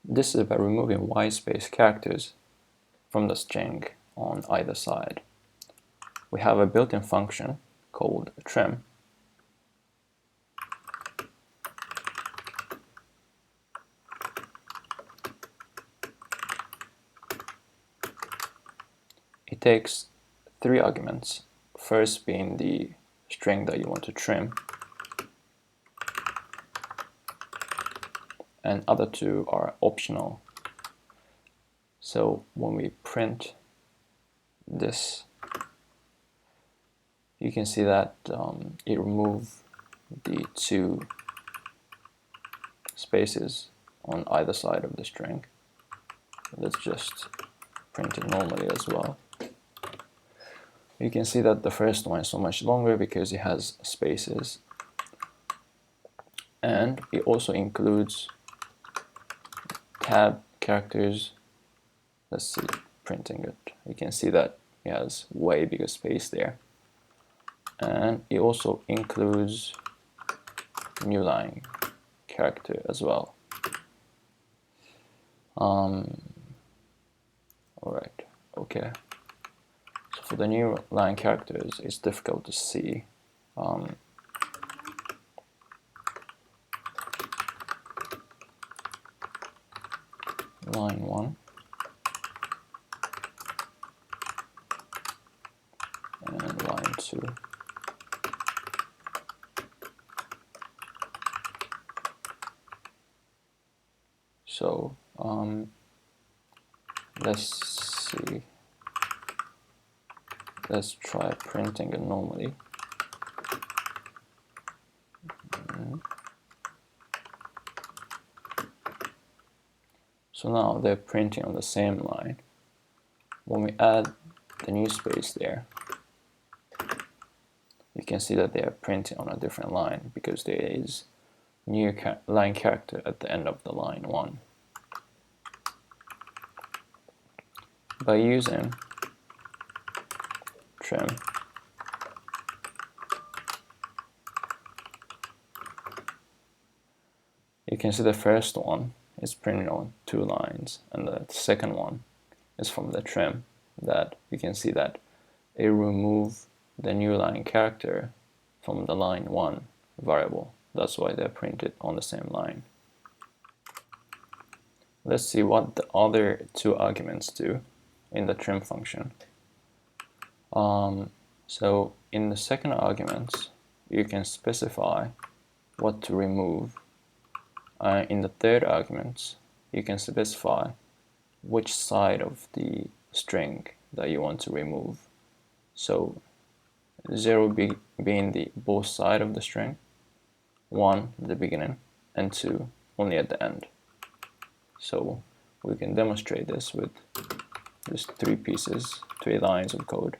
This is by removing whitespace characters from the string on either side. We have a built-in function called trim. It takes 3 arguments, first being the string that you want to trim, and other 2 are optional. So when we print this, you can see that it removed the 2 spaces on either side of the string. Let's just print it normally as well. You can see that the first one is so much longer because it has spaces, and it also includes tab characters. Let's see, printing it. You can see that it has way bigger space there. And it also includes new line character as well. Alright, okay. So for the new line characters, it's difficult to see. Line 1 and line 2. So let's see. Let's try printing it normally. So now they're printing on the same line. When we add the new space there, you can see that they are printing on a different line because there is new line character at the end of the line 1. By using trim, you can see the first one is printed on 2 lines, and the second one is from the trim, that you can see that it removed the new line character from the line 1 variable. That's why they're printed on the same line. Let's see what the other 2 arguments do in the trim function. So in the second argument, you can specify what to remove. In the third argument, you can specify which side of the string that you want to remove. So 0 being the both side of the string, 1 at the beginning, and 2 only at the end. So we can demonstrate this with just 3 lines of code.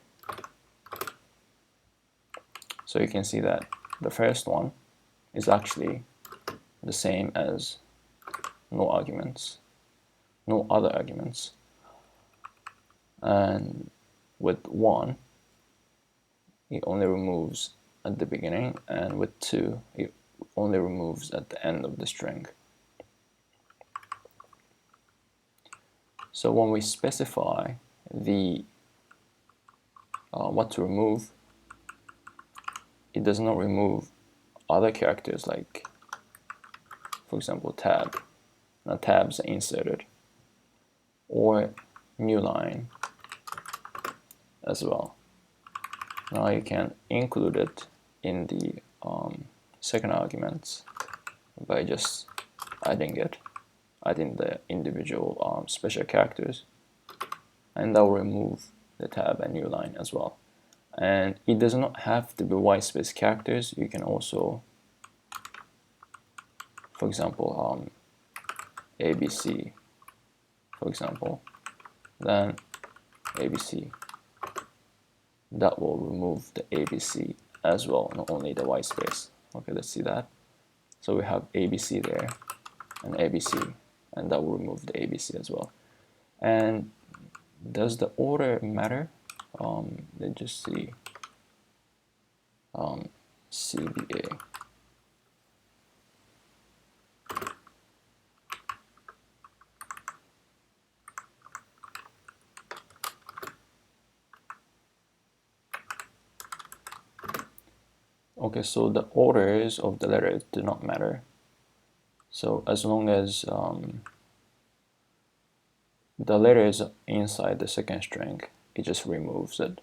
So you can see that the first one is actually the same as no other arguments. And with 1, it only removes at the beginning, and with 2, it only removes at the end of the string. So when we specify the what to remove, it does not remove other characters like, for example, tab. Now tabs are inserted, or new line as well. Now you can include it in the second argument by just adding the individual special characters, and that will remove the tab and new line as well. And it does not have to be whitespace characters. You can also, for example, ABC, for example, then ABC. That will remove the ABC as well, not only the whitespace. Okay, let's see that. So we have ABC there and ABC, and that will remove the ABC as well. And does the order matter? Let's just see. CBA. Okay, so the orders of the letters do not matter. So as long as the letter is inside the second string, it just removes it.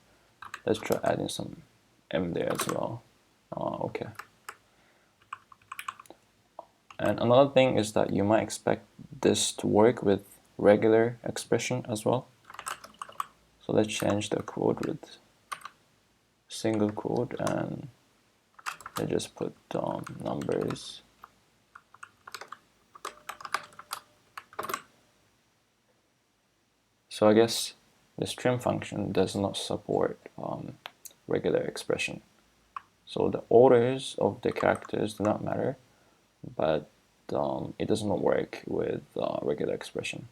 Let's try adding some M there as well. Okay. And another thing is that you might expect this to work with regular expression as well. So let's change the code with single quote, and let's just put numbers. So I guess the string function does not support regular expression. So the orders of the characters do not matter, but it does not work with regular expression.